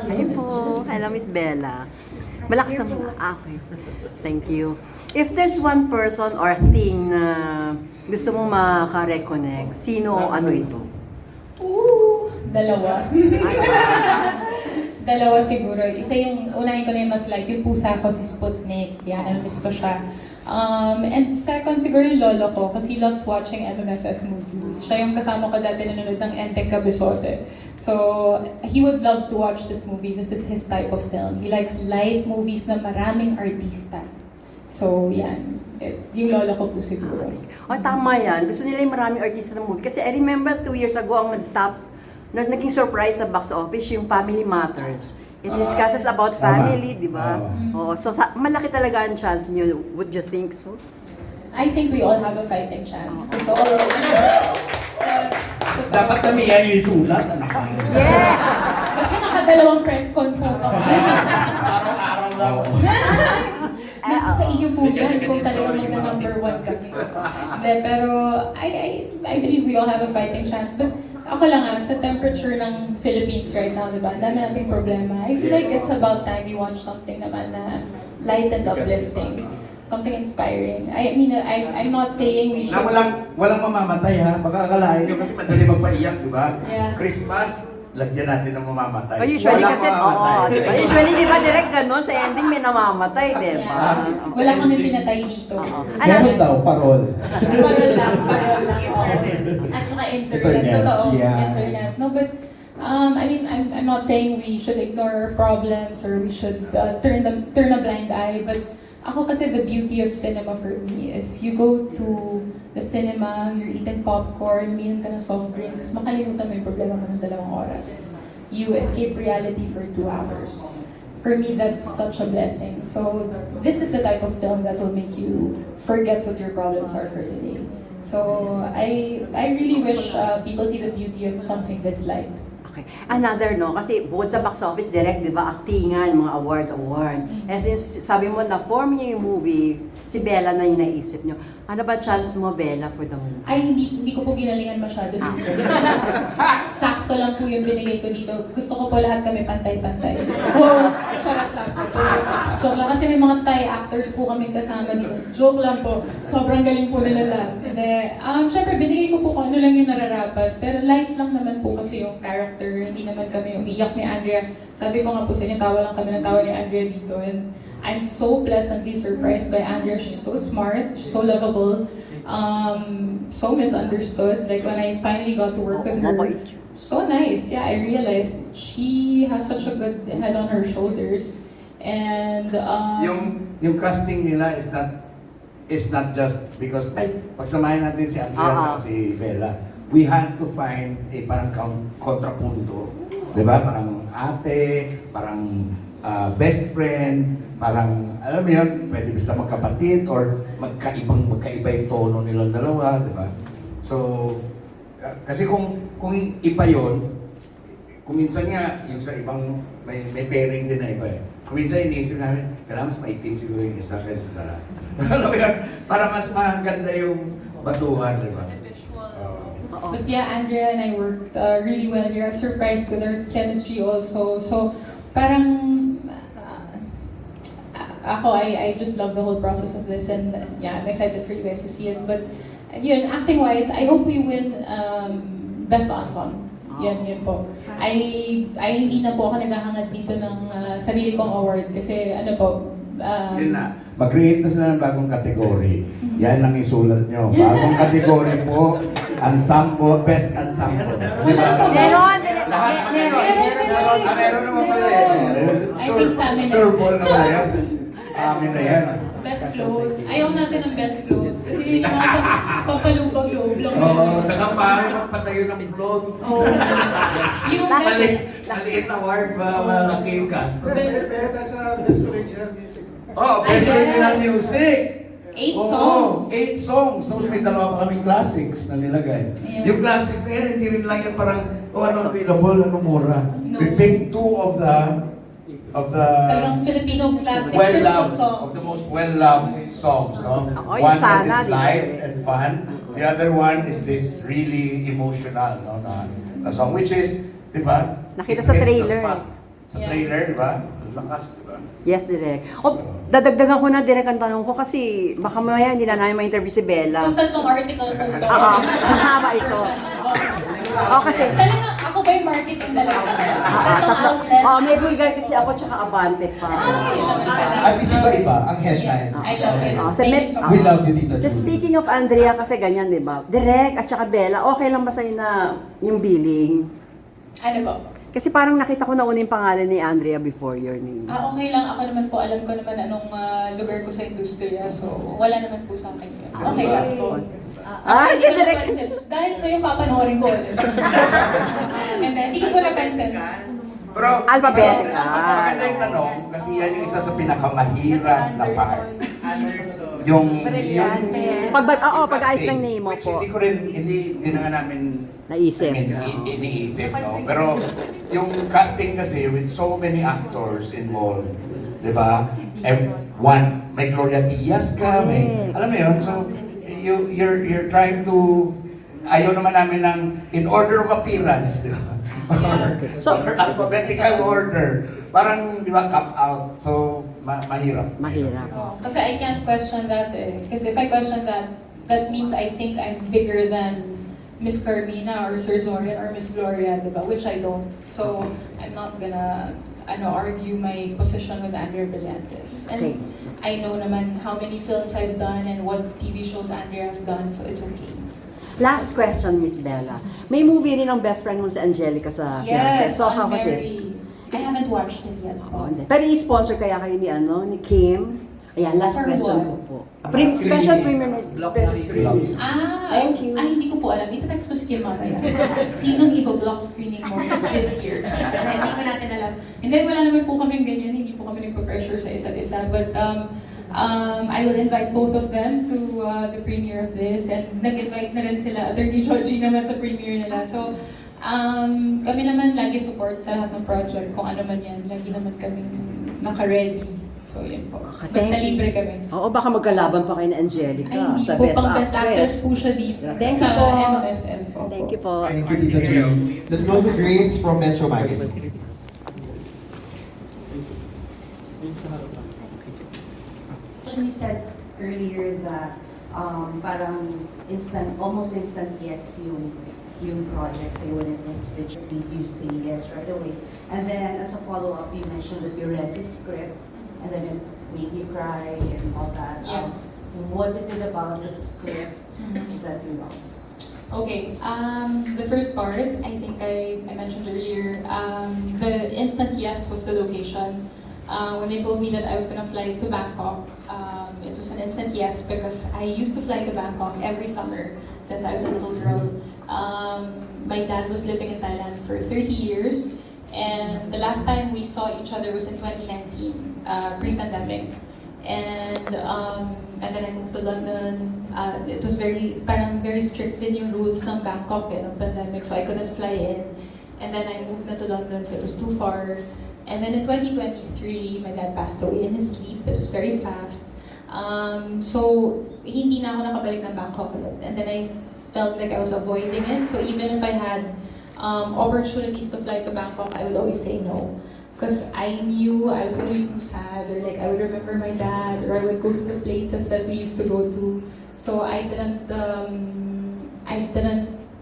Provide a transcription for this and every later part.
Ayun po. Hello, Miss Bella. Malakas ang okay. Thank you. If there's one person or thing na gusto mong maka-reconnect, sino o ano ito? Dalawa. Dalawa siguro. Isa yung, unahin ko na yung mas like, yung pusa ko si Sputnik. Yan, miss ko siya. And second, siguro yung lolo ko kasi he loves watching MMFF movies. Siya yung kasama ko dati nanonood ng Enteng Cabezote. So, he would love to watch this movie. This is his type of film. He likes light movies na maraming artista. So, yan. Yung lolo ko po siguro. O, tama yan. Gusto nila yung maraming artista ng movie. Kasi I remember 2 years ago, ang naging surprise sa box office, yung Family Matters. It discusses about family, di ba? So, malaki talaga ang chance nyo. Would you think so? I think we all have a fighting chance. So, Dapat kami yan yung sulat, anak ko. Yeah! kasi nakadalawang press con po kami. Araw-araw daw. Nasa sa inyo po yan kung talagang magna-number 1 kami. Hindi, pero I believe we all have a fighting chance. But ako lang sa temperature ng Philippines right now, di ba? Ang dami nating problema. I feel like it's about time we watch something naman na light and uplifting. Something inspiring. I mean, I'm not saying we should... Na walang mamamatay ha. Baka akalain nyo kasi madali magpaiyak, di ba? Yeah. Christmas, lagyan natin ng mamamatay. Oh, usually Walang kasi, mamamatay. diba? Usually, di ba, direct ganun, sa ending may namamatay, di ba? Yeah. Wala kami pinatay dito. Meron daw, parol. Parol lang. At saka internet. Internet, Totoo, yeah. internet. No, but I mean, I'm not saying we should ignore our problems or we should turn a blind eye, but ako kasi the beauty of cinema for me is you go to the cinema, you're eating popcorn, umiinom ka ng soft drinks, makalimutan mo yung problema mo ng 2 oras. You escape reality for 2 hours. For me, that's such a blessing. So this is the type of film that will make you forget what your problems are for today. So I really wish people see the beauty of something this light. Okay. Another, no? Kasi bukod sa box office, direct, di ba, actingan, mga award. And since sabi mo na form niyo yung movie, si Bella na yung naisip niyo. Ano ba chance mo, Bella, for the movie? Ay, hindi ko po ginalingan masyado dito. Sakto lang po yung binigay ko dito. Gusto ko po lahat kami pantay-pantay. Wow, charot lang po. Joke lang. Kasi may mga Thai actors po kami kasama dito. Joke lang po. Sobrang galing po nila lahat. Hindi. Siyempre, binigay ko po kung ano lang yung nararapat. Pero light lang naman po kasi yung character. Hindi naman kami umiyak ni Andrea. Sabi ko nga po sa inyo, tawa lang kami ng tawa ni Andrea dito. And I'm so pleasantly surprised by Andrea. She's so smart, she's so lovable, so misunderstood. Like when I finally got to work with her, so nice. Yeah, I realized she has such a good head on her shoulders. And Yung casting nila is not just because, pagsamahin natin si Andrea at si Bella, we had to find a parang kontrapunto. Diba? Parang ate, parang best friend, parang, alam mo yun, pwede ba sila magkapatid or magkaiba yung tono nilang dalawa, di ba? So, kasi kung iba yun, kung minsan nga, yung sa ibang, may pairing din na iba eh. Kung minsan iniisip namin, kailangan mas maitim siguro yung isa kaysa sa, alam mo yun, para mas maganda yung batuhan, di ba? But yeah, Andrea and I worked really well here. I was surprised with our chemistry also. So, parang I just love the whole process of this, and yeah, I'm excited for you guys to see it. But yun, acting-wise, I hope we win Best Ensemble. Yun po. Hindi na po ako naghahangad dito ng sarili kong award kasi ano po, yun na. Mag-create na sila ng bagong category. Yan ang isulat nyo. Bagong category po, ensemble, best ensemble. Meron! Meron naman pala eh. I think sa amin Sure ball naman yan. Amin na yan. Best float. Ayaw natin ng best float. Kasi yun yung mga papalubag loob lang. Oo, tsaka maaari magpatayo ng float. Oh. Yung best... Maliit na award ba, malaki yung gastos. Beta sa Best Original Music. Oh, best original music! 8 songs. 8 songs. Tapos may 2 pa kaming classics na nilagay. Yeah. Yung classics na yan, hindi rin lang yan parang, ano available, ano mura. No. We picked 2 of the Talagang Filipino classic Christmas well-loved, songs. of the most well-loved songs, no? Oy, One sana, that is di ba? light and fun. The other one is this really emotional, no? Na song, which is, di ba? Nakita It sa hits the trailer. spot. Sa Sa Yeah. trailer, di ba? Ang lakas, di ba? Yes, direct. O, dadagdagan ko na direct ang tanong ko kasi baka mamaya hindi na namin ma-interview si Bella. So, tatlong article po ito. Oo, mahaba ito. Oo, kasi... Talagang ako ba yung marketing talaga? Tatlong outlet. Oh, may Bulgar kasi ako tsaka Abante pa. Yun naman pala. At least iba-iba ang headline. I love it. Oh, so Thank may- you so We much. love you, Tita Just Julie. speaking of Andrea kasi ganyan, di ba? Direct at tsaka Bella, okay lang ba sa'yo na yung billing? Ano ba? Kasi parang nakita ko na una yung pangalan ni Andrea before your name. Okay lang. Ako naman po, alam ko naman anong lugar ko sa industriya. So, wala naman po sa akin yun. Okay lang po. Ay, Actually, hindi ko direct. napansin. Dahil sa'yo, papanoorin ko ulit. And then, hindi ko napansin. Pero, Alphabetical. Maganda yung tanong, kasi yan yung isa sa pinakamahirap na part. Yung pag-ayos ng name mo which po. Hindi ko rin, hindi na nga namin Naisip. iniisip, no? Pero yung casting kasi with so many actors involved, di ba? One, may Gloria Diaz ka, may, alam mo yun, so you're trying to, ayaw naman namin ng in order of appearance, di ba? So- Or alphabetical order. Parang, di ba, cap out. So, mahirap. Mahirap. Kasi I can't question that eh. Kasi if I question that, that means I think I'm bigger than Miss Carmina or Sir Zorian or Miss Gloria, diba? Which I don't. So, I'm not gonna argue my position with Andrea Brillantes. And Okay. I know naman how many films I've done and what TV shows Andrea has done, so it's okay. Last question, Miss Bella. May movie rin ang best friend mo si Angelica sa Yes, So, how on was it? Mary. I haven't watched it yet. Oo, hindi. Pero i-sponsor kaya kayo ni Kim? Ayan, last For question what? ko po. Special premium. Special premium. Thank you. Ay, hindi ko po alam. Ito-text ko si Kim mamaya. Sinong iba-block screening mo this year? Hindi ko natin alam. Hindi, wala naman po kami ganyan. Hindi po kami nagpa-pressure sa isa't isa. But I will invite both of them to the premiere of this. And nag-invite na rin sila. Attorney Georgie naman sa premiere nila. So, kami naman lagi support sa lahat ng project. Kung ano man yan, lagi naman kami naka-ready. So, yun po. Okay, Basta thank you. libre kami. Oo, baka magkalaban pa kayo ni Angelica Ay, hindi sa po, Best pang best actress Actress. po siya dito Thank sa you po. MFF. Opo. Thank you po. Thank you, Tita Julie. Let's go to Grace from Metro Magazine. You said earlier that parang almost instant yes yung project sa'yo when it was pitched, made you say yes right away. And then as a follow-up, you mentioned that you read the script and then it made you cry and all that. Yeah. What is it about the script that you love? Okay, the first part, I think I mentioned earlier, the instant yes was the location. When they told me that I was gonna fly to Bangkok, it was an instant yes because I used to fly to Bangkok every summer since I was a little girl. My dad was living in Thailand for 30 years, and the last time we saw each other was in 2019, pre-pandemic. And then I moved to London. It was very strict din yung rules ng Bangkok ng pandemic, so I couldn't fly in. And then I moved na to London, so it was too far. And then in 2023, my dad passed away in his sleep. It was very fast. So hindi na ako nakabalik ng Bangkok ulit. And then I felt like I was avoiding it. So even if I had opportunities to fly to Bangkok, I would always say no. Because I knew I was going to be too sad, or like I would remember my dad, or I would go to the places that we used to go to. So I didn't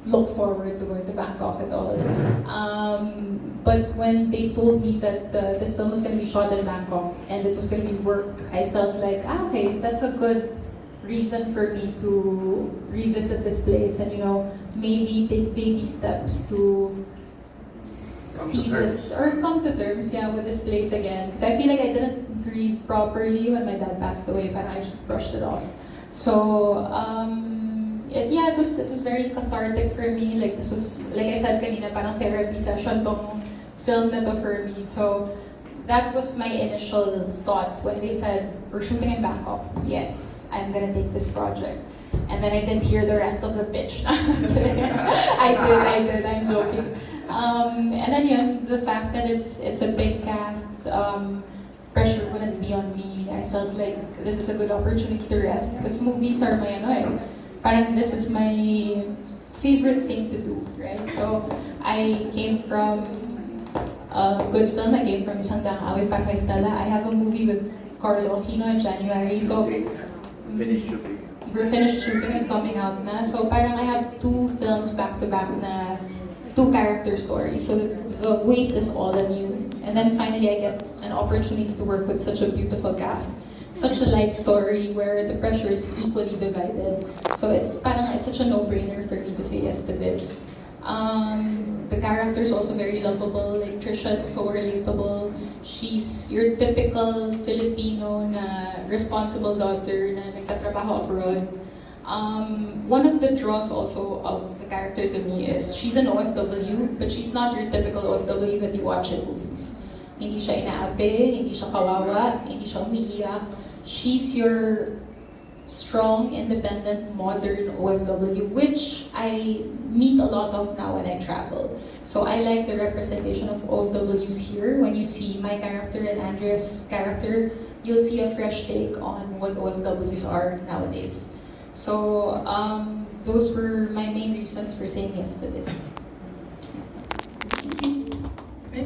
look forward to going to Bangkok at all. But when they told me that this film was going to be shot in Bangkok and it was going to be work, I felt like, okay, that's a good reason for me to revisit this place and maybe take baby steps to see this or come to terms with this place again, because I feel like I didn't grieve properly when my dad passed away, but I just brushed it off. So it was very cathartic for me. Like this was, like I said kanina, parang therapy session tong film na to for me. So that was my initial thought when they said we're shooting in Bangkok. Yes, I'm gonna take this project. And then I didn't hear the rest of the pitch. I did. I'm joking. And then the fact that it's a big cast, pressure wouldn't be on me. I felt like this is a good opportunity to rest because movies are parang this is my favorite thing to do, right? So I came from a good film. I came from Isang Daang Awit para kay Stella. I have a movie with Carlo Aquino in January. So Finish shooting. we're finished shooting, it's coming out na. So parang I have 2 films back-to-back na 2 character stories. So the weight is all on you. And then finally I get an opportunity to work with such a beautiful cast. Such a light story where the pressure is equally divided. So it's such a no-brainer for me to say yes to this. The character is also very lovable. Like Trisha is so relatable. She's your typical Filipino na responsible daughter na nagtatrabaho abroad. One of the draws also of the character to me is she's an OFW, but she's not your typical OFW that you watch in movies. Hindi siya inaapi, hindi siya kawawa, hindi siya umiiyak. She's your strong, independent, modern OFW, which I meet a lot of now when I travel. So I like the representation of OFWs here. When you see my character and Andrea's character, you'll see a fresh take on what OFWs are nowadays. So those were my main reasons for saying yes to this.